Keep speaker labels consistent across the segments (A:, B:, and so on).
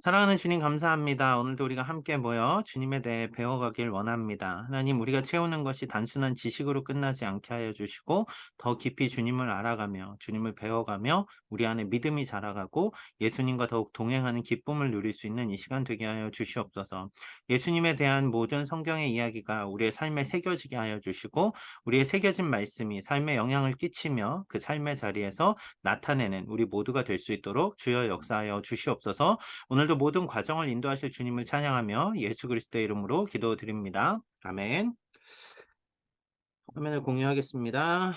A: 사랑하는 주님 감사합니다. 오늘도 우리가 함께 모여 주님에 대해 배워가길 원합니다. 하나님, 우리가 채우는 것이 단순한 지식으로 끝나지 않게 하여 주시고 더 깊이 주님을 알아가며 주님을 배워가며 우리 안에 믿음이 자라가고 예수님과 더욱 동행하는 기쁨을 누릴 수 있는 이 시간 되게 하여 주시옵소서. 예수님에 대한 모든 성경의 이야기가 우리의 삶에 새겨지게 하여 주시고 우리의 새겨진 말씀이 삶에 영향을 끼치며 그 삶의 자리에서 나타내는 우리 모두가 될 수 있도록 주여 역사하여 주시옵소서. 오늘도 모든 과정을 인도하실 주님을 찬양하며 예수 그리스도의 이름으로 기도드립니다. 아멘. 화면을 공유하겠습니다.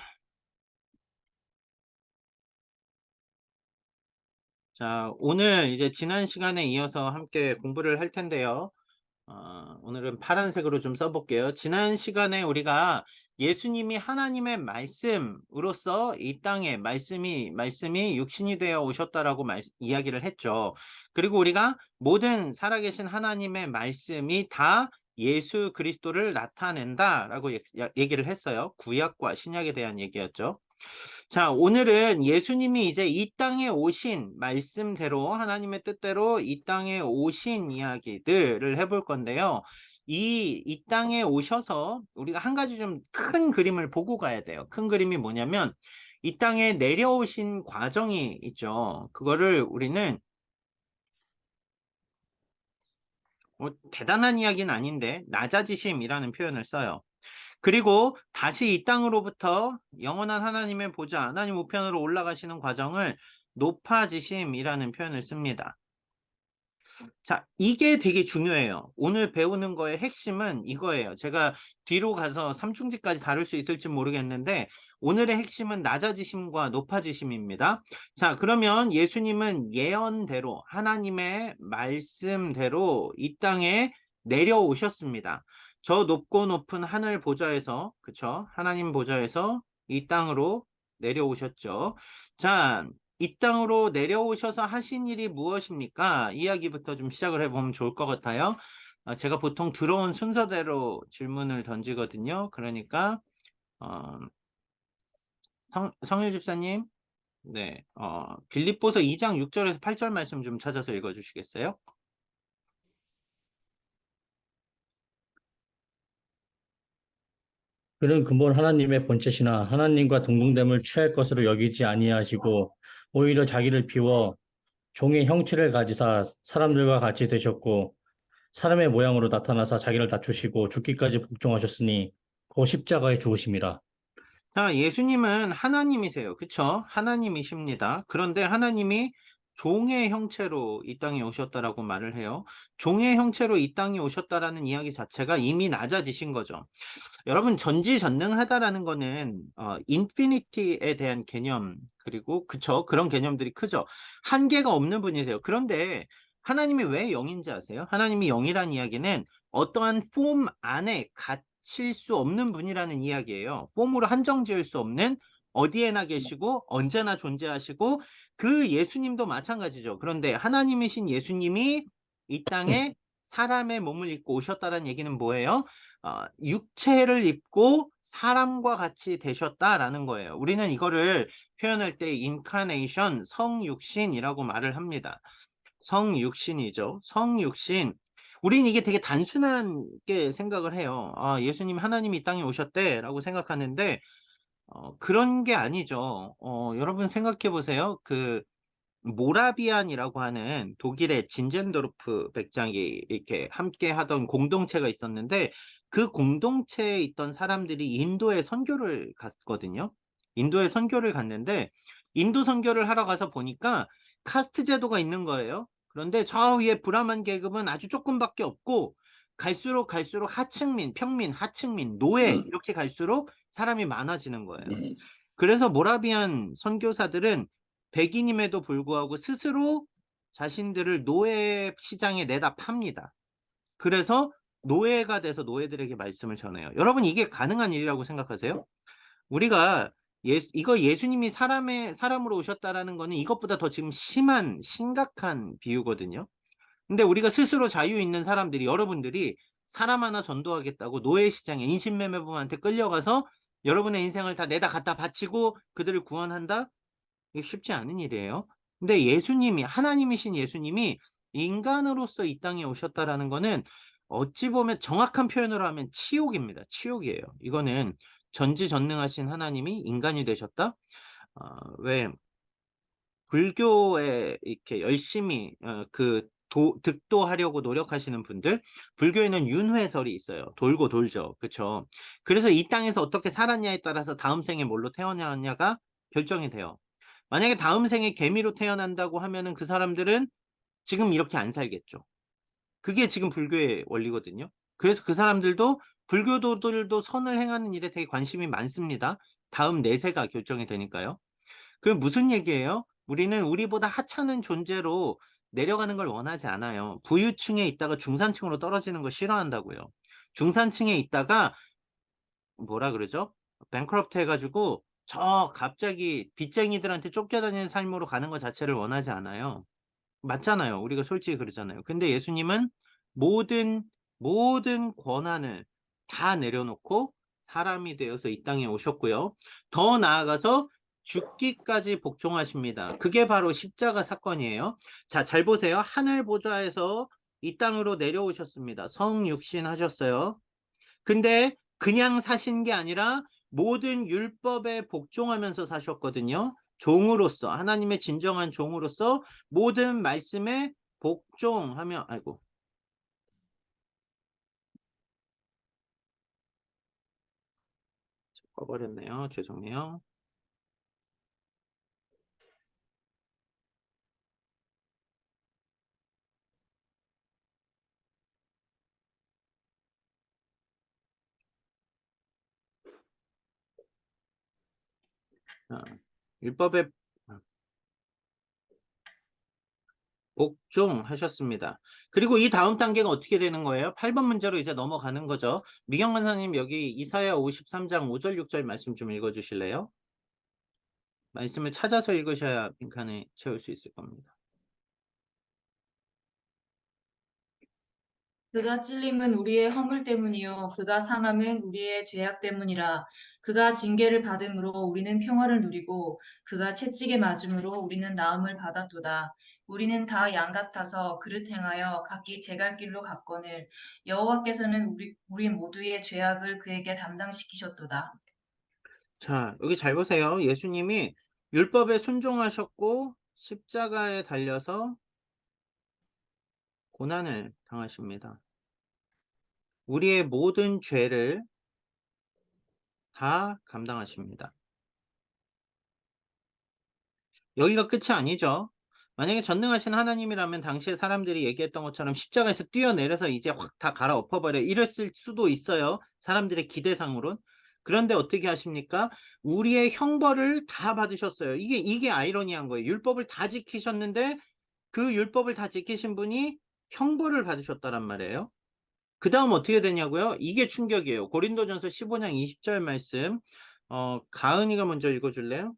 A: 자, 오늘 이제 지난 시간에 이어서 함께 공부를 할 텐데요. 오늘은 파란색으로 좀 써볼게요. 지난 시간에 우리가 예수님이 하나님의 말씀으로서 이 땅에 말씀이 육신이 되어 오셨다라고 이야기를 했죠. 그리고 우리가 모든 살아계신 하나님의 말씀이 다 예수 그리스도를 나타낸다라고 얘기를 했어요. 구약과 신약에 대한 얘기였죠. 자, 오늘은 예수님이 이제 이 땅에 오신 말씀대로 하나님의 뜻대로 이 땅에 오신 이야기들을 해볼 건데요. 이 땅에 오셔서 우리가 한 가지 좀 큰 그림을 보고 가야 돼요. 큰 그림이 뭐냐면 이 땅에 내려오신 과정이 있죠. 그거를 우리는 대단한 이야기는 아닌데 낮아지심이라는 표현을 써요. 그리고 다시 이 땅으로부터 영원한 하나님의 보좌, 하나님 우편으로 올라가시는 과정을 높아지심이라는 표현을 씁니다. 자, 이게 되게 중요해요. 오늘 배우는 거의 핵심은 이거예요. 제가 뒤로 가서 삼중지까지 다룰 수 있을지 모르겠는데 오늘의 핵심은 낮아지심과 높아지심입니다. 자, 그러면 예수님은 예언대로 하나님의 말씀대로 이 땅에 내려오셨습니다. 저 높고 높은 하늘 보좌에서, 그쵸? 하나님 보좌에서 이 땅으로 내려오셨죠. 자, 이 땅으로 내려오셔서 하신 일이 무엇입니까? 이야기부터 좀 시작을 해보면 좋을 것 같아요. 제가 보통 들어온 순서대로 질문을 던지거든요. 그러니까 어, 성일 집사님, 네, 빌립보서 2장 6절에서 8절 말씀 좀 찾아서 읽어주시겠어요?
B: 그는 근본 하나님의 본체시나 하나님과 동등됨을 취할 것으로 여기지 아니하시고 오히려 자기를 비워 종의 형체를 가지사 사람들과 같이 되셨고 사람의 모양으로 나타나사 자기를 낮추시고 죽기까지 복종하셨으니 그 십자가에 죽으심이라.
A: 자, 예수님은 하나님이세요. 그쵸? 하나님이십니다. 그런데 하나님이 종의 형체로 이 땅에 오셨다라고 말을 해요. 종의 형체로 이 땅에 오셨다라는 이야기 자체가 이미 낮아지신 거죠. 여러분, 전지전능하다라는 거는 인피니티에 대한 개념, 그리고 그쵸? 그런 개념들이 크죠. 한계가 없는 분이세요. 그런데 하나님이 왜 영인지 아세요? 하나님이 영이란 이야기는 어떠한 폼 안에 갇힐 수 없는 분이라는 이야기예요. 폼으로 한정 지을 수 없는, 어디에나 계시고 언제나 존재하시고, 그 예수님도 마찬가지죠. 그런데 하나님이신 예수님이 이 땅에 사람의 몸을 입고 오셨다는 얘기는 뭐예요? 육체를 입고 사람과 같이 되셨다라는 거예요. 우리는 이거를 표현할 때 인카네이션, 성육신이라고 말을 합니다. 성육신이죠. 성육신. 우린 이게 되게 단순하게 생각을 해요. 예수님 하나님이 이 땅에 오셨대라고 생각하는데 그런 게 아니죠. 여러분 생각해 보세요. 그 모라비안이라고 하는 독일의 진젠도르프 백장이 이렇게 함께 하던 공동체가 있었는데 그 공동체에 있던 사람들이 인도에 선교를 갔거든요. 인도에 선교를 갔는데 인도 선교를 하러 가서 보니까 카스트 제도가 있는 거예요. 그런데 저 위에 브라만 계급은 아주 조금밖에 없고 갈수록 하층민, 평민, 하층민, 노예 이렇게 갈수록 사람이 많아지는 거예요. 그래서 모라비안 선교사들은 백인임에도 불구하고 스스로 자신들을 노예 시장에 내다 팝니다. 그래서 노예가 돼서 노예들에게 말씀을 전해요. 여러분, 이게 가능한 일이라고 생각하세요? 우리가 이거 예수님이 사람으로 오셨다라는 거는 이것보다 더 지금 심각한 비유거든요. 근데 우리가 스스로 자유 있는 사람들이, 여러분들이 사람 하나 전도하겠다고 노예 시장에 인신매매범한테 끌려가서 여러분의 인생을 다 내다 갖다 바치고 그들을 구원한다? 이게 쉽지 않은 일이에요. 근데 예수님이, 하나님이신 예수님이 인간으로서 이 땅에 오셨다라는 거는 어찌 보면 정확한 표현으로 하면 치욕입니다. 치욕이에요. 이거는 전지전능하신 하나님이 인간이 되셨다? 왜 불교에 이렇게 열심히 득도하려고 노력하시는 분들, 불교에는 윤회설이 있어요. 돌고 돌죠. 그쵸? 그래서 이 땅에서 어떻게 살았냐에 따라서 다음 생에 뭘로 태어나냐가 결정이 돼요. 만약에 다음 생에 개미로 태어난다고 하면은 그 사람들은 지금 이렇게 안 살겠죠. 그게 지금 불교의 원리거든요. 그래서 그 사람들도 불교도들도 선을 행하는 일에 되게 관심이 많습니다. 다음 내세가 결정이 되니까요. 그럼 무슨 얘기예요? 우리는 우리보다 하찮은 존재로 내려가는 걸 원하지 않아요. 부유층에 있다가 중산층으로 떨어지는 거 싫어한다고요. 중산층에 있다가 뭐라 그러죠? 뱅크럽트 해가지고 저 갑자기 빚쟁이들한테 쫓겨다니는 삶으로 가는 것 자체를 원하지 않아요. 맞잖아요. 우리가 솔직히 그러잖아요. 근데 예수님은 모든 모든 권한을 다 내려놓고 사람이 되어서 이 땅에 오셨고요. 더 나아가서 죽기까지 복종하십니다. 그게 바로 십자가 사건이에요. 자, 잘 보세요. 하늘 보좌에서 이 땅으로 내려오셨습니다. 성육신 하셨어요. 근데 그냥 사신 게 아니라 모든 율법에 복종하면서 사셨거든요. 종으로서, 하나님의 진정한 종으로서 모든 말씀에 복종하며, 아이고, 꺼버렸네요. 죄송해요. 어, 율법에 복종하셨습니다. 그리고 이 다음 단계가 어떻게 되는 거예요? 8번 문제로 이제 넘어가는 거죠. 미경 간사님 여기 이사야 53장 5절 6절 말씀 좀 읽어주실래요? 말씀을 찾아서 읽으셔야 빈칸에 채울 수 있을 겁니다.
C: 그가 찔림은 우리의 허물 때문이요 그가 상함은 우리의 죄악 때문이라. 그가 징계를 받음으로 우리는 평화를 누리고 그가 채찍에 맞음으로 우리는 나음을 받았도다. 우리는 다 양 같아서 그릇 행하여 각기 제갈 길로 갔거늘 여호와께서는 우리 모두의 죄악을 그에게 담당시키셨도다.
A: 자, 여기 잘 보세요. 예수님이 율법에 순종하셨고 십자가에 달려서 고난을 당하십니다. 우리의 모든 죄를 다 감당하십니다. 여기가 끝이 아니죠. 만약에 전능하신 하나님이라면 당시에 사람들이 얘기했던 것처럼 십자가에서 뛰어내려서 이제 확 다 갈아엎어버려 이랬을 수도 있어요. 사람들의 기대상으론. 그런데 어떻게 하십니까? 우리의 형벌을 다 받으셨어요. 이게 아이러니한 거예요. 율법을 다 지키셨는데 그 율법을 다 지키신 분이 형벌을 받으셨다란 말이에요. 그 다음 어떻게 되냐고요? 이게 충격이에요. 고린도전서 15장 20절 말씀. 가은이가 먼저 읽어줄래요?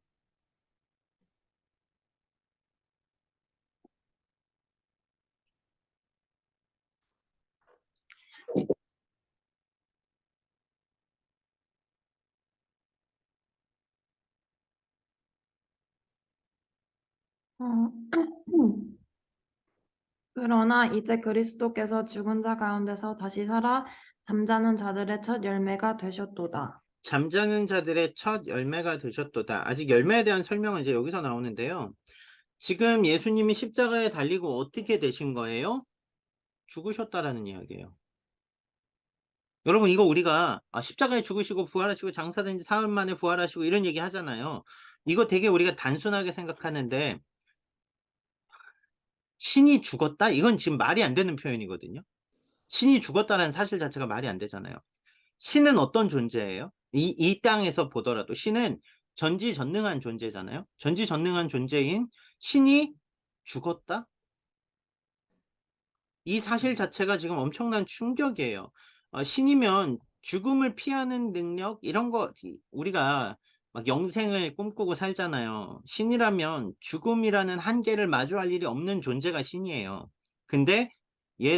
D: 어, 그러나 이제 그리스도께서 죽은 자 가운데서 다시 살아 잠자는 자들의 첫 열매가 되셨도다.
A: 잠자는 자들의 첫 열매가 되셨도다. 아직 열매에 대한 설명은 이제 여기서 나오는데요. 지금 예수님이 십자가에 달리고 어떻게 되신 거예요? 죽으셨다라는 이야기예요. 여러분 이거 우리가 십자가에 죽으시고 부활하시고 장사된 지 사흘 만에 부활하시고 이런 얘기 하잖아요. 이거 되게 우리가 단순하게 생각하는데 신이 죽었다? 이건 지금 말이 안 되는 표현이거든요. 신이 죽었다는 사실 자체가 말이 안 되잖아요. 신은 어떤 존재예요? 이 땅에서 보더라도 신은 전지전능한 존재잖아요. 전지전능한 존재인 신이 죽었다? 이 사실 자체가 지금 엄청난 충격이에요. 신이면 죽음을 피하는 능력 이런 거 우리가 막 영생을 꿈꾸고 살잖아요. 신이라면 죽음이라는 한계를 마주할 일이 없는 존재가 신이에요. 근데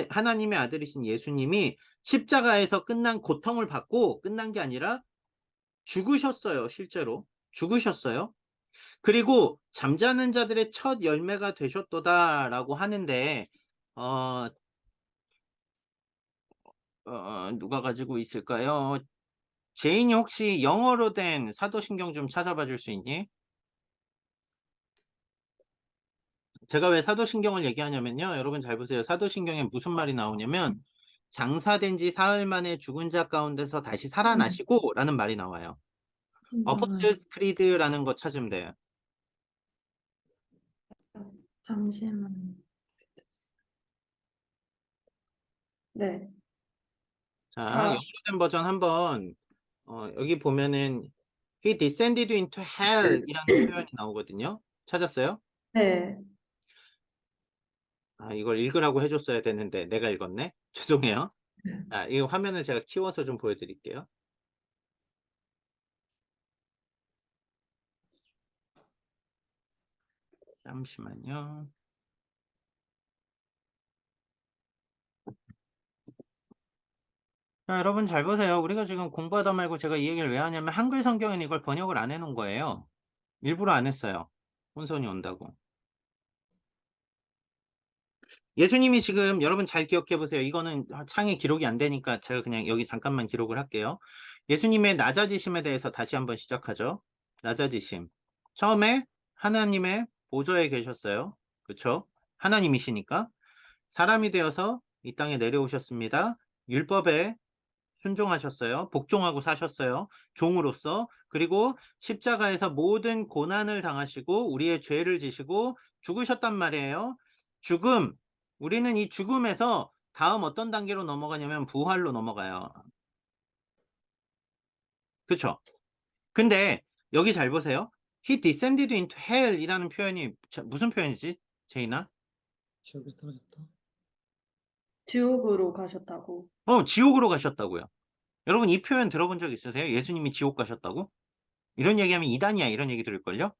A: 하나님의 아들이신 예수님이 십자가에서 끝난 고통을 받고 끝난 게 아니라 죽으셨어요. 실제로 죽으셨어요. 그리고 잠자는 자들의 첫 열매가 되셨도다라고 하는데 어, 누가 가지고 있을까요? 제인이 혹시 영어로 된 사도신경 좀 찾아봐 줄 수 있니? 제가 왜 사도신경을 얘기하냐면요. 여러분 잘 보세요. 사도신경에 무슨 말이 나오냐면 장사된 지 사흘 만에 죽은 자 가운데서 다시 살아나시고 라는 말이 나와요. 어포슬스 크리드라는 거 찾으면 돼요.
D: 잠시만요. 네.
A: 자,
D: 아.
A: 영어로 된 버전 한번 여기 보면은 He descended into hell 이라는 표현이 나오거든요. 찾았어요?
D: 네.
A: 아, 이걸 읽으라고 해줬어야 되는데 내가 읽었네. 죄송해요. 아, 이 화면을 제가 키워서 좀 보여드릴게요. 잠시만요. 자, 여러분 잘 보세요. 우리가 지금 공부하다 말고 제가 이 얘기를 왜 하냐면 한글 성경에는 이걸 번역을 안 해놓은 거예요. 일부러 안 했어요. 혼선이 온다고. 예수님이 지금 여러분 잘 기억해 보세요. 이거는 창에 기록이 안 되니까 제가 그냥 여기 잠깐만 기록을 할게요. 예수님의 낮아지심에 대해서 다시 한번 시작하죠. 낮아지심. 처음에 하나님의 보좌에 계셨어요. 그렇죠? 하나님이시니까. 사람이 되어서 이 땅에 내려오셨습니다. 율법에 순종하셨어요. 복종하고 사셨어요. 종으로서. 그리고 십자가에서 모든 고난을 당하시고 우리의 죄를 지시고 죽으셨단 말이에요. 죽음. 우리는 이 죽음에서 다음 어떤 단계로 넘어가냐면 부활로 넘어가요. 그쵸? 근데 여기 잘 보세요. He descended into hell 이라는 표현이 무슨 표현이지? 제이나?
B: 지옥에 떨어졌다.
D: 지옥으로 가셨다고.
A: 지옥으로 가셨다고요. 여러분 이 표현 들어본 적 있으세요? 예수님이 지옥 가셨다고? 이런 얘기하면 이단이야 이런 얘기 들을걸요?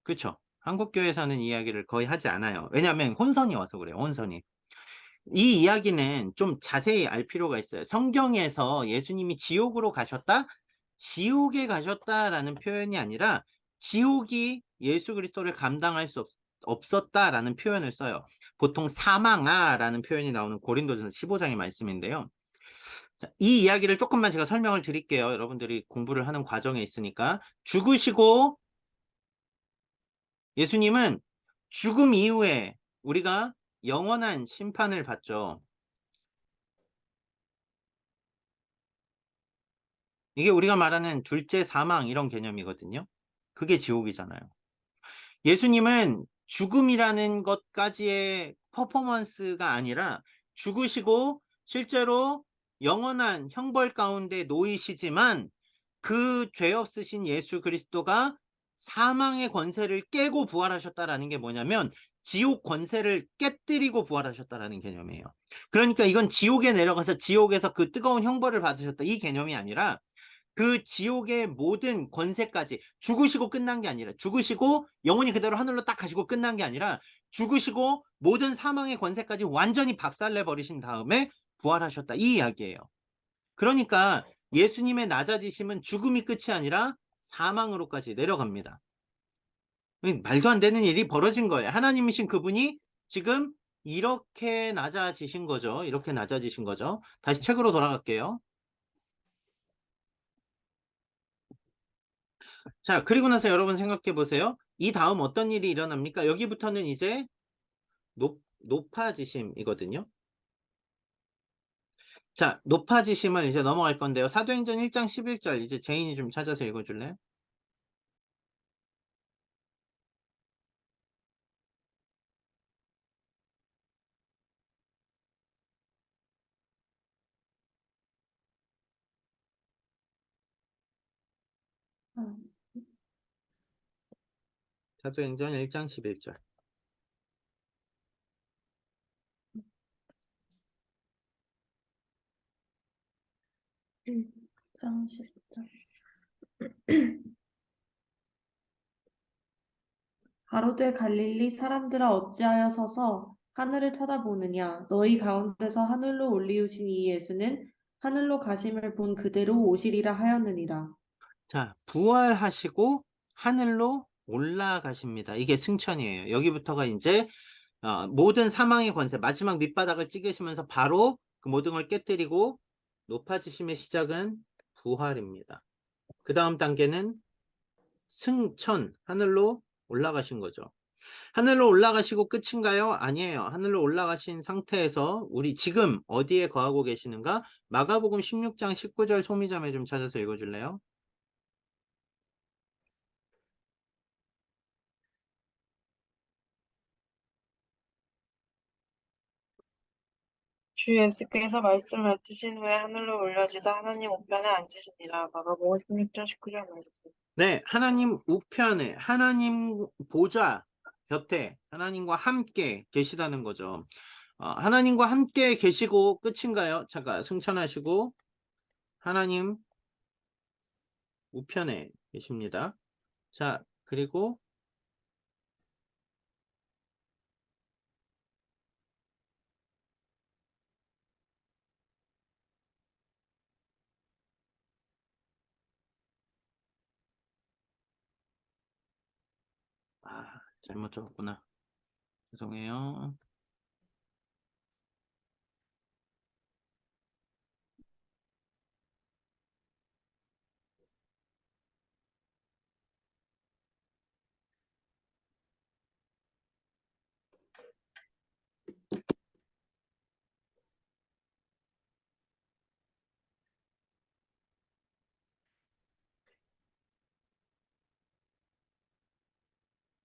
A: 그쵸? 한국교회에서는 이야기를 거의 하지 않아요. 왜냐하면 혼선이 와서 그래요. 혼선이. 이 이야기는 좀 자세히 알 필요가 있어요. 성경에서 예수님이 지옥으로 가셨다? 지옥에 가셨다라는 표현이 아니라 지옥이 예수 그리스도를 감당할 수 없었다라는 표현을 써요. 보통 사망아라는 표현이 나오는 고린도전서 15장의 말씀인데요. 자, 이 이야기를 조금만 제가 설명을 드릴게요. 여러분들이 공부를 하는 과정에 있으니까. 죽으시고 예수님은 죽음 이후에 우리가 영원한 심판을 받죠. 이게 우리가 말하는 둘째 사망 이런 개념이거든요. 그게 지옥이잖아요. 예수님은 죽음이라는 것까지의 퍼포먼스가 아니라 죽으시고 실제로 영원한 형벌 가운데 놓이시지만 그 죄 없으신 예수 그리스도가 사망의 권세를 깨고 부활하셨다라는 게 뭐냐면 지옥 권세를 깨뜨리고 부활하셨다라는 개념이에요. 그러니까 이건 지옥에 내려가서 지옥에서 그 뜨거운 형벌을 받으셨다 이 개념이 아니라 그 지옥의 모든 권세까지 죽으시고 끝난 게 아니라 죽으시고 영원히 그대로 하늘로 딱 가시고 끝난 게 아니라 죽으시고 모든 사망의 권세까지 완전히 박살내 버리신 다음에 부활하셨다 이 이야기예요. 그러니까 예수님의 낮아지심은 죽음이 끝이 아니라 사망으로까지 내려갑니다. 말도 안 되는 일이 벌어진 거예요. 하나님이신 그분이 지금 이렇게 낮아지신 거죠. 이렇게 낮아지신 거죠. 다시 책으로 돌아갈게요. 자, 그리고 나서 여러분 생각해 보세요. 이 다음 어떤 일이 일어납니까? 여기부터는 이제 높아지심이거든요. 자, 높아지심을 이제 넘어갈 건데요. 사도행전 1장 11절 이제 제인이 좀 찾아서 읽어줄래요?
D: 음.
A: 사도행전 1장 11절.
D: 1장 10절. 가로되 갈릴리 사람들아 어찌하여 서서 하늘을 쳐다보느냐 너희 가운데서 하늘로 올리우신 이 예수는 하늘로 가심을 본 그대로 오시리라 하였느니라.
A: 자, 부활하시고 하늘로 올라가십니다. 이게 승천이에요. 여기부터가 이제 모든 사망의 권세, 마지막 밑바닥을 찍으시면서 바로 그 모든 걸 깨뜨리고 높아지심의 시작은 부활입니다. 그 다음 단계는 승천, 하늘로 올라가신 거죠. 하늘로 올라가시고 끝인가요? 아니에요. 하늘로 올라가신 상태에서 우리 지금 어디에 거하고 계시는가? 마가복음 16장 19절 소미자매 좀 찾아서 읽어줄래요?
E: 주 예수께서 말씀을 주신 후에 하늘로 올려지사 하나님 우편에 앉으시니라. 마가복음 16장 19절 말씀.
A: 네, 하나님 우편에, 하나님 보좌 곁에 하나님과 함께 계시다는 거죠. 하나님과 함께 계시고 끝인가요? 잠깐 승천하시고 하나님 우편에 계십니다. 자, 그리고 잘못 적었구나. 죄송해요.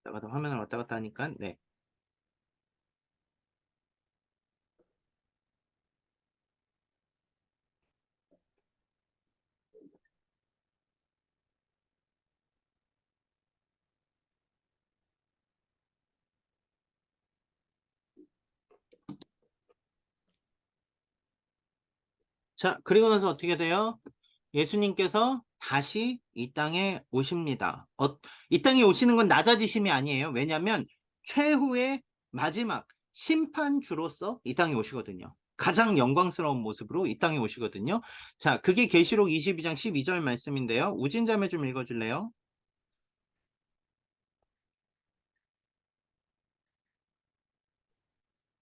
A: 내가 더 화면을 왔다 갔다 하니까 네. 자, 그리고 나서 어떻게 돼요? 예수님께서 다시 이 땅에 오십니다. 이 땅에 오시는 건 낮아지심이 아니에요. 왜냐하면 최후의 마지막 심판주로서 이 땅에 오시거든요. 가장 영광스러운 모습으로 이 땅에 오시거든요. 자, 그게 계시록 22장 12절 말씀인데요. 우진자매 좀 읽어줄래요?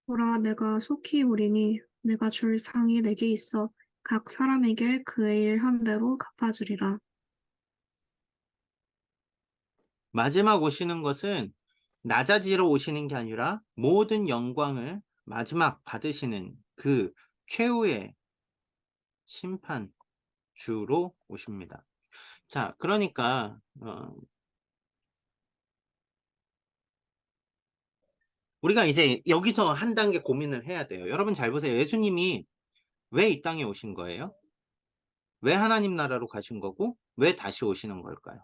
F: 보라, 내가 속히 오리니 내가 줄 상이 내게 있어 각 사람에게 그의 일 한 대로 갚아주리라.
A: 마지막 오시는 것은 낮아지러 오시는 게 아니라 모든 영광을 마지막 받으시는 그 최후의 심판주로 오십니다. 자, 그러니까 우리가 이제 여기서 한 단계 고민을 해야 돼요. 여러분 잘 보세요. 예수님이 왜 이 땅에 오신 거예요? 왜 하나님 나라로 가신 거고 왜 다시 오시는 걸까요?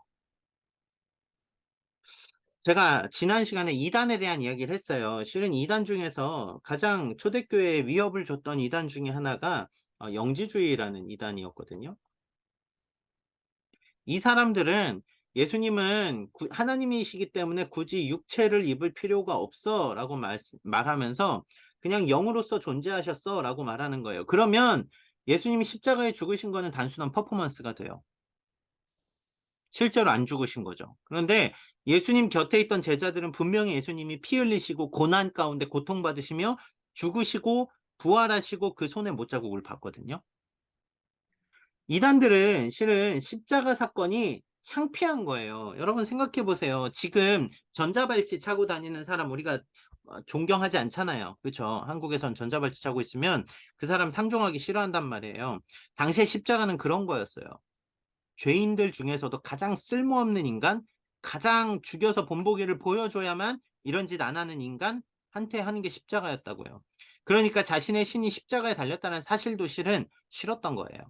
A: 제가 지난 시간에 이단에 대한 이야기를 했어요. 실은 이단 중에서 가장 초대교회에 위협을 줬던 이단 중에 하나가 영지주의라는 이단이었거든요. 이 사람들은 예수님은 하나님이시기 때문에 굳이 육체를 입을 필요가 없어 라고 말하면서 그냥 영으로서 존재하셨어 라고 말하는 거예요. 그러면 예수님이 십자가에 죽으신 거는 단순한 퍼포먼스가 돼요. 실제로 안 죽으신 거죠. 그런데 예수님 곁에 있던 제자들은 분명히 예수님이 피 흘리시고 고난 가운데 고통받으시며 죽으시고 부활하시고 그 손에 못자국을 봤거든요. 이단들은 실은 십자가 사건이 창피한 거예요. 여러분 생각해 보세요. 지금 전자발찌 차고 다니는 사람 우리가 존경하지 않잖아요. 그렇죠? 한국에선 전자발찌 차고 있으면 그 사람 상종하기 싫어한단 말이에요. 당시에 십자가는 그런 거였어요. 죄인들 중에서도 가장 쓸모없는 인간, 가장 죽여서 본보기를 보여줘야만 이런 짓 안 하는 인간한테 하는 게 십자가였다고요. 그러니까 자신의 신이 십자가에 달렸다는 사실도 실은 싫었던 거예요.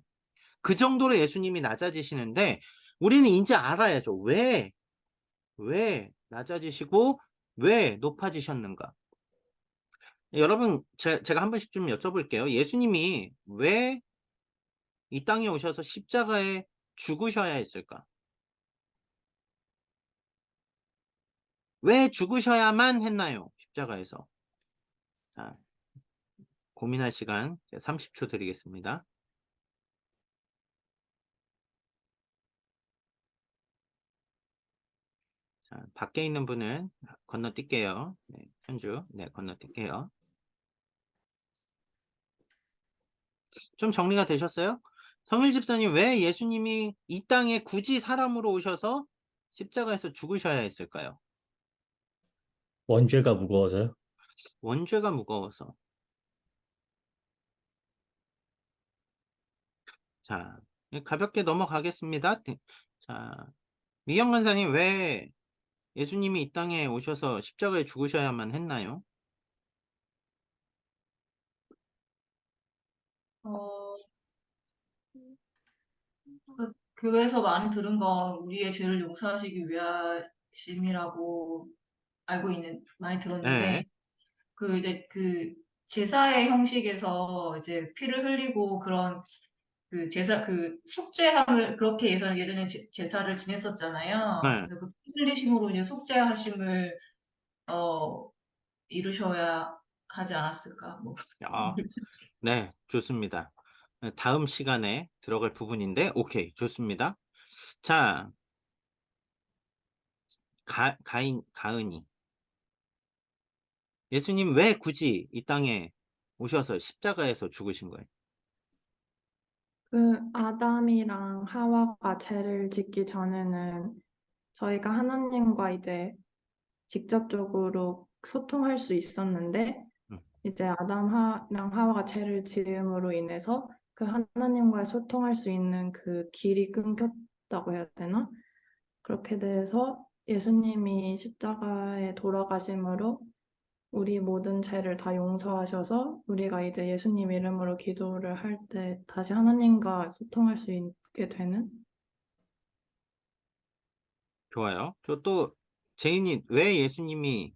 A: 그 정도로 예수님이 낮아지시는데 우리는 이제 알아야죠. 왜 낮아지시고 왜 높아지셨는가? 여러분 제가 한 번씩 좀 여쭤볼게요. 예수님이 왜 이 땅에 오셔서 십자가에 죽으셔야 했을까? 왜 죽으셔야만 했나요? 십자가에서. 자, 고민할 시간 30초 드리겠습니다. 자, 밖에 있는 분은 건너뛸게요. 네, 현주, 네, 건너뛸게요. 좀 정리가 되셨어요? 성일 집사님, 왜 예수님이 이 땅에 굳이 사람으로 오셔서 십자가에서 죽으셔야 했을까요?
B: 원죄가 무거워서요.
A: 원죄가 무거워서. 자, 가볍게 넘어가겠습니다. 네, 자, 미영 간사님, 왜 예수님이 이 땅에 오셔서 십자가에 죽으셔야만 했나요?
C: 어, 교회에서 많이 들은 건 우리의 죄를 용서하시기 위하심이라고 많이
A: 네,
C: 들었는데, 이제 제사의 형식에서 이제 피를 흘리고 그런 속죄함을 그렇게 예전에 제사를 지냈었잖아요.
A: 네,
C: 그래서 그 피 흘리심으로 이제 속죄하심을, 어, 이루셔야 하지 않았을까, 뭐.
A: 아, 네, 좋습니다. 네, 다음 시간에 들어갈 부분인데, 오케이, 좋습니다. 자, 가은이. 예수님 왜 굳이 이 땅에 오셔서 십자가에서 죽으신 거예요?
G: 그 아담이랑 하와가 죄를 짓기 전에는 저희가 하나님과 이제 직접적으로 소통할 수 있었는데
A: 음,
G: 이제 아담이랑 하와가 죄를 지음으로 인해서 그 하나님과 소통할 수 있는 그 길이 끊겼다고 해야 되나? 그렇게 돼서 예수님이 십자가에 돌아가심으로 우리 모든 죄를 다 용서하셔서 우리가 이제 예수님 이름으로 기도를 할 때 다시 하나님과 소통할 수 있게 되는?
A: 좋아요. 저 또, 제인이 왜 예수님이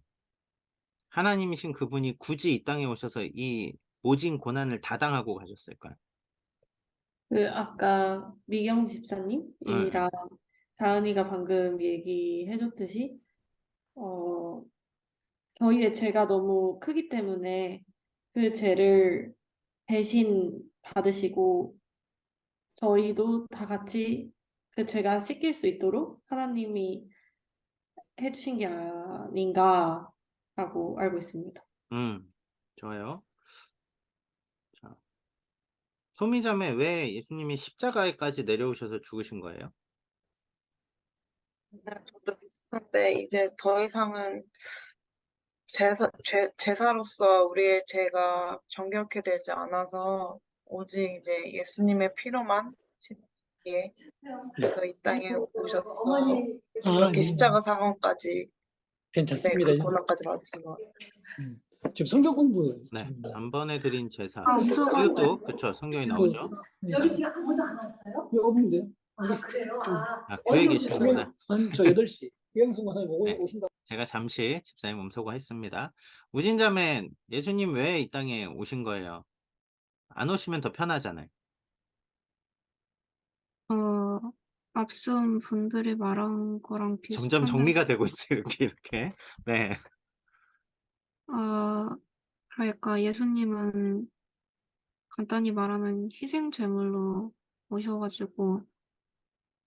A: 하나님이신 그분이 굳이 이 땅에 오셔서 이 모진 고난을 다 당하고 가셨을까요?
D: 아까 미경
A: 네,
D: 집사님이랑 가은이가 방금 얘기해줬듯이, 어, 저희의 죄가 너무 크기 때문에 그 죄를 대신 받으시고, 저희도 다 같이 그 죄가 씻길 수 있도록 하나님이 해주신 게 아닌가라고 알고 있습니다.
A: 좋아요. 자, 소미자매 왜 예수님이 십자가에까지 내려오셔서 죽으신 거예요?
E: 네, 저도 비슷한데 이제 더 이상은 제사로서 우리의 죄가 정결케 되지 않아서 오직 이제 예수님의 피로만 씻기에 그래서 이 땅에 오셔서 그렇게 십자가 상황까지 네,
H: 괜찮습니다.
E: 그 고난까지 받으신 것 같아요.
H: 지금 성경 공부
A: 네,
H: 중입니다.
A: 단번에 드린 제사.
F: 암수가
A: 이것도 그쵸, 성경에 나오죠.
H: 여기 지금 아무도 안 왔어요? 여기 오는데요.
G: 그래요?
A: 아, 교회 계시는구나.
H: 아니, 저 8시. 이영승 권사님
A: 네.
H: 오신다.
A: 제가 잠시 집사님 음소거했습니다. 우진자매, 예수님 왜 이 땅에 오신 거예요? 안 오시면 더 편하잖아요.
F: 앞선 분들이 말한 거랑
A: 점점
F: 비슷한데,
A: 정리가 되고 있어요, 이렇게. 네.
F: 그러니까 예수님은 간단히 말하면 희생 제물로 오셔가지고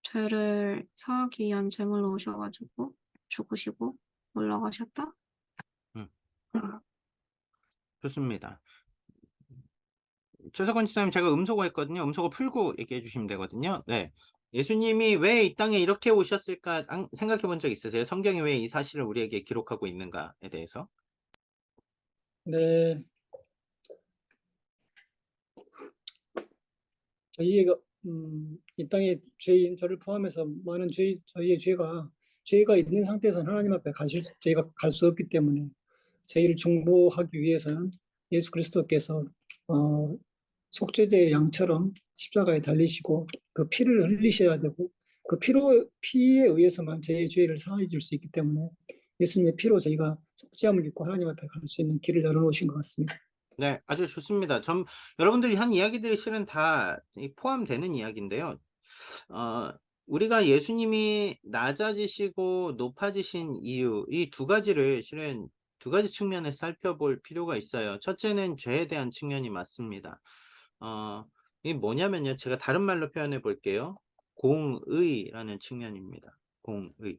F: 죄를 사하기 위한 제물로 오셔가지고 죽으시고 올라가셨다?
A: 음,
F: 음.
A: 좋습니다. 최석원 집사님, 제가 음소거 했거든요. 음소거 풀고 얘기해 주시면 되거든요. 네. 예수님이 왜 이 땅에 이렇게 오셨을까 생각해 본 적 있으세요? 성경이 왜 이 사실을 우리에게 기록하고 있는가에 대해서?
H: 네. 저희가 이 땅에 저를 포함해서 많은 저희의 죄가 있는 상태에서는 하나님 앞에 저희가 갈 수 없기 때문에 저희를 중보하기 위해서는 예수 그리스도께서 속죄제의 양처럼 십자가에 달리시고 그 피를 흘리셔야 되고 그 피에 의해서만 저희의 죄를 사하여 줄 수 있기 때문에 예수님의 피로 저희가 속죄함을 입고 하나님 앞에 갈 수 있는 길을 열어놓으신 것 같습니다.
A: 네, 아주 좋습니다. 여러분들이 한 이야기들이 실은 다 포함되는 이야기인데요. 우리가 예수님이 낮아지시고 높아지신 이유, 이 두 가지를 실은 두 가지 측면에서 살펴볼 필요가 있어요. 첫째는 죄에 대한 측면이 맞습니다. 이게 뭐냐면요. 제가 다른 말로 표현해 볼게요. 공의라는 측면입니다. 공의.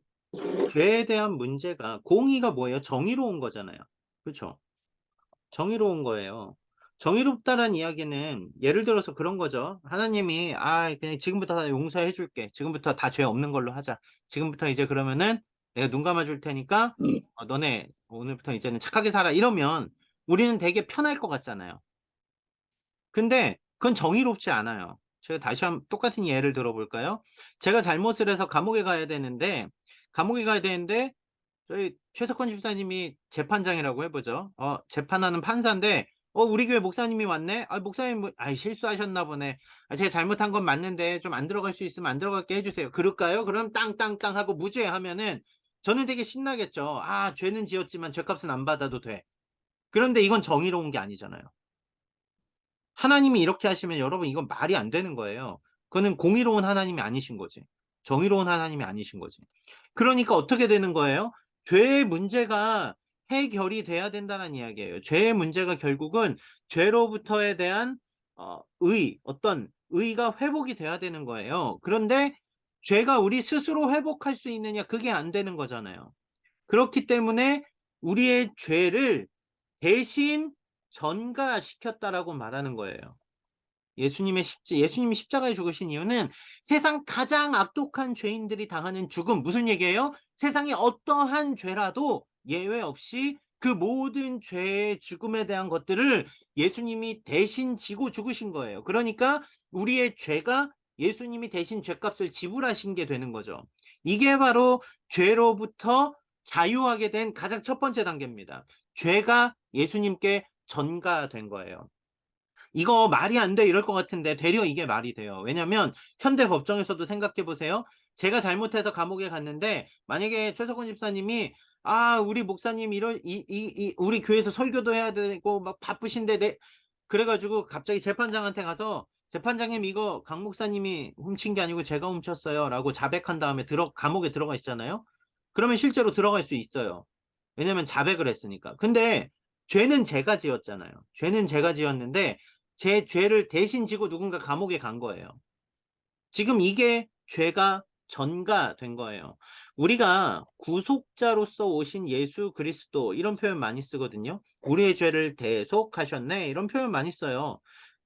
A: 죄에 대한 문제가 공의가 뭐예요? 정의로운 거잖아요. 그렇죠? 정의로운 거예요. 정의롭다란 이야기는 예를 들어서 그런 거죠. 하나님이 그냥 지금부터 다 용서해 줄게. 지금부터 다 죄 없는 걸로 하자. 지금부터 이제 그러면은 내가 눈 감아 줄 테니까 너네 오늘부터 이제는 착하게 살아. 이러면 우리는 되게 편할 것 같잖아요. 근데 그건 정의롭지 않아요. 제가 다시 한번 똑같은 예를 들어볼까요? 제가 잘못을 해서 감옥에 가야 되는데 저희 최석권 집사님이 재판장이라고 해보죠. 재판하는 판사인데 우리 교회 목사님이 왔네. 목사님 실수하셨나 보네. 제가 잘못한 건 맞는데 좀 안 들어갈 수 있으면 안 들어갈게 해주세요. 그럴까요? 그럼 땅땅땅 하고 무죄하면은 저는 되게 신나겠죠. 죄는 지었지만 죄값은 안 받아도 돼. 그런데 이건 정의로운 게 아니잖아요. 하나님이 이렇게 하시면 여러분 이건 말이 안 되는 거예요. 그거는 공의로운 하나님이 아니신 거지. 정의로운 하나님이 아니신 거지. 그러니까 어떻게 되는 거예요? 죄의 문제가 해결이 돼야 된다는 이야기예요. 죄의 문제가 결국은 죄로부터에 대한 어떤 의가 회복이 돼야 되는 거예요. 그런데 죄가 우리 스스로 회복할 수 있느냐? 그게 안 되는 거잖아요. 그렇기 때문에 우리의 죄를 대신 전가시켰다라고 말하는 거예요. 예수님이 십자가에 죽으신 이유는 세상 가장 악독한 죄인들이 당하는 죽음, 무슨 얘기예요? 세상의 어떠한 죄라도 예외 없이 그 모든 죄의 죽음에 대한 것들을 예수님이 대신 지고 죽으신 거예요. 그러니까 우리의 죄가 예수님이 대신 죄값을 지불하신 게 되는 거죠. 이게 바로 죄로부터 자유하게 된 가장 첫 번째 단계입니다. 죄가 예수님께 전가된 거예요. 이거 말이 안 돼 이럴 것 같은데 되려 이게 말이 돼요. 왜냐면 현대 법정에서도 생각해 보세요. 제가 잘못해서 감옥에 갔는데 만약에 최석원 집사님이 우리 목사님 우리 교회에서 설교도 해야 되고 막 바쁘신데 그래가지고 갑자기 재판장한테 가서 재판장님 이거 강 목사님이 훔친 게 아니고 제가 훔쳤어요 라고 자백한 다음에 감옥에 들어가 있잖아요. 그러면 실제로 들어갈 수 있어요. 왜냐면 자백을 했으니까. 근데 죄는 제가 지었잖아요. 죄는 제가 지었는데 제 죄를 대신 지고 누군가 감옥에 간 거예요. 지금 이게 죄가 전가된 거예요. 우리가 구속자로서 오신 예수 그리스도 이런 표현 많이 쓰거든요. 우리의 죄를 대속하셨네 이런 표현 많이 써요.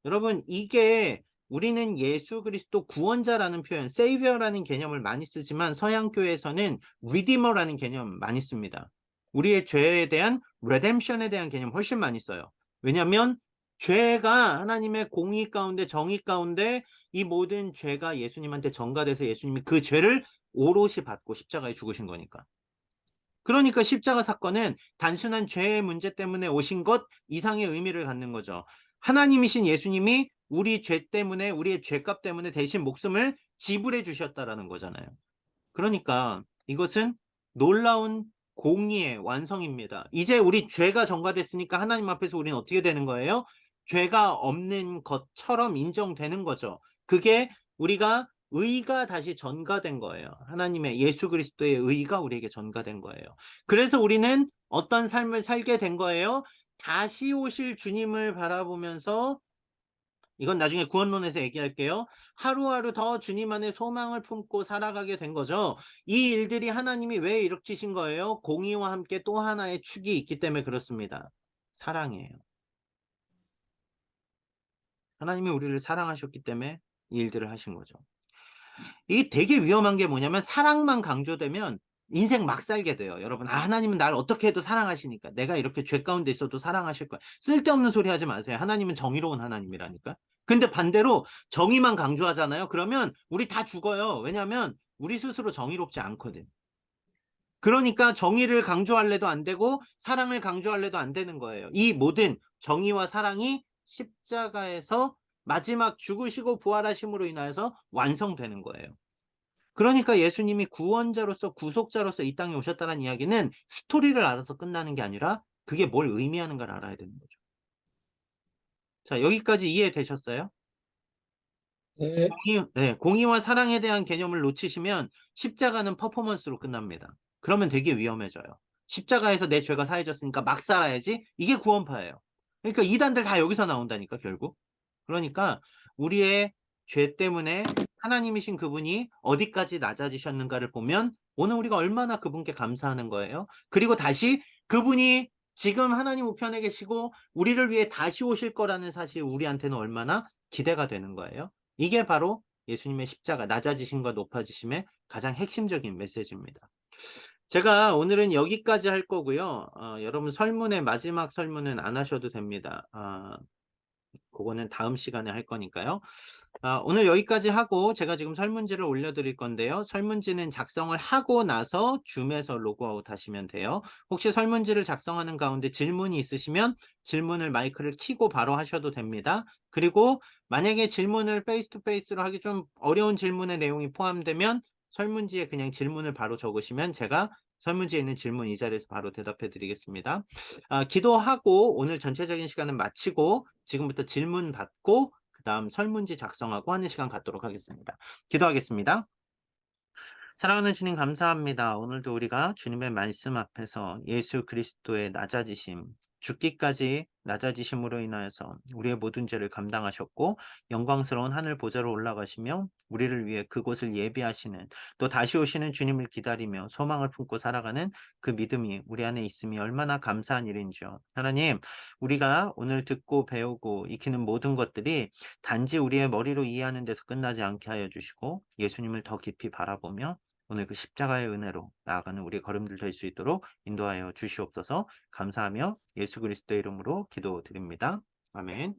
A: 여러분 이게 우리는 예수 그리스도 구원자라는 표현 세이비어라는 개념을 많이 쓰지만 서양교회에서는 리디머라는 개념 많이 씁니다. 우리의 죄에 대한 레뎀션에 대한 개념 훨씬 많이 써요. 왜냐하면 죄가 하나님의 공의 가운데 정의 가운데 이 모든 죄가 예수님한테 전가돼서 예수님이 그 죄를 오롯이 받고 십자가에 죽으신 거니까. 그러니까 십자가 사건은 단순한 죄의 문제 때문에 오신 것 이상의 의미를 갖는 거죠. 하나님이신 예수님이 우리 죄 때문에 우리의 죄값 때문에 대신 목숨을 지불해 주셨다라는 거잖아요. 그러니까 이것은 놀라운 공의의 완성입니다. 이제 우리 죄가 전가됐으니까 하나님 앞에서 우리는 어떻게 되는 거예요? 죄가 없는 것처럼 인정되는 거죠. 그게 우리가 의가 다시 전가된 거예요. 하나님의 예수 그리스도의 의가 우리에게 전가된 거예요. 그래서 우리는 어떤 삶을 살게 된 거예요? 다시 오실 주님을 바라보면서 이건 나중에 구원론에서 얘기할게요. 하루하루 더 주님 안에 소망을 품고 살아가게 된 거죠. 이 일들이 하나님이 왜 이렇게 신 거예요? 공의와 함께 또 하나의 축이 있기 때문에 그렇습니다. 사랑이에요. 하나님이 우리를 사랑하셨기 때문에 이 일들을 하신 거죠. 이게 되게 위험한 게 뭐냐면 사랑만 강조되면 인생 막 살게 돼요. 여러분 하나님은 날 어떻게 해도 사랑하시니까 내가 이렇게 죄 가운데 있어도 사랑하실 거야. 쓸데없는 소리 하지 마세요. 하나님은 정의로운 하나님이라니까. 근데 반대로 정의만 강조하잖아요. 그러면 우리 다 죽어요. 왜냐하면 우리 스스로 정의롭지 않거든. 그러니까 정의를 강조할래도 안 되고 사랑을 강조할래도 안 되는 거예요. 이 모든 정의와 사랑이 십자가에서 마지막 죽으시고 부활하심으로 인하여서 완성되는 거예요. 그러니까 예수님이 구원자로서 구속자로서 이 땅에 오셨다는 이야기는 스토리를 알아서 끝나는 게 아니라 그게 뭘 의미하는가를 알아야 되는 거죠. 자, 여기까지 이해되셨어요?
H: 네.
A: 공의와 사랑에 대한 개념을 놓치시면 십자가는 퍼포먼스로 끝납니다. 그러면 되게 위험해져요. 십자가에서 내 죄가 사해졌으니까 막 살아야지. 이게 구원파예요. 그러니까 이단들 다 여기서 나온다니까 결국. 그러니까 우리의 죄 때문에 하나님이신 그분이 어디까지 낮아지셨는가를 보면 오늘 우리가 얼마나 그분께 감사하는 거예요. 그리고 다시 그분이 지금 하나님 우편에 계시고 우리를 위해 다시 오실 거라는 사실 우리한테는 얼마나 기대가 되는 거예요. 이게 바로 예수님의 십자가, 낮아지심과 높아지심의 가장 핵심적인 메시지입니다. 제가 오늘은 여기까지 할 거고요. 여러분 설문의 마지막 설문은 안 하셔도 됩니다. 그거는 다음 시간에 할 거니까요. 오늘 여기까지 하고 제가 지금 설문지를 올려드릴 건데요. 설문지는 작성을 하고 나서 줌에서 로그아웃 하시면 돼요. 혹시 설문지를 작성하는 가운데 질문이 있으시면 질문을 마이크를 켜고 바로 하셔도 됩니다. 그리고 만약에 질문을 페이스 투 페이스로 하기 좀 어려운 질문의 내용이 포함되면 설문지에 그냥 질문을 바로 적으시면 제가 설문지에 있는 질문 이 자리에서 바로 대답해 드리겠습니다. 기도하고 오늘 전체적인 시간은 마치고 지금부터 질문 받고 그 다음 설문지 작성하고 하는 시간 갖도록 하겠습니다. 기도하겠습니다. 사랑하는 주님 감사합니다. 오늘도 우리가 주님의 말씀 앞에서 예수 그리스도의 낮아지심, 죽기까지 낮아지심으로 인하여서 우리의 모든 죄를 감당하셨고 영광스러운 하늘 보좌로 올라가시며 우리를 위해 그곳을 예비하시는 또 다시 오시는 주님을 기다리며 소망을 품고 살아가는 그 믿음이 우리 안에 있음이 얼마나 감사한 일인지요. 하나님, 우리가 오늘 듣고 배우고 익히는 모든 것들이 단지 우리의 머리로 이해하는 데서 끝나지 않게 하여 주시고 예수님을 더 깊이 바라보며 오늘 그 십자가의 은혜로 나아가는 우리의 걸음들 될 수 있도록 인도하여 주시옵소서. 감사하며 예수 그리스도의 이름으로 기도드립니다. 아멘.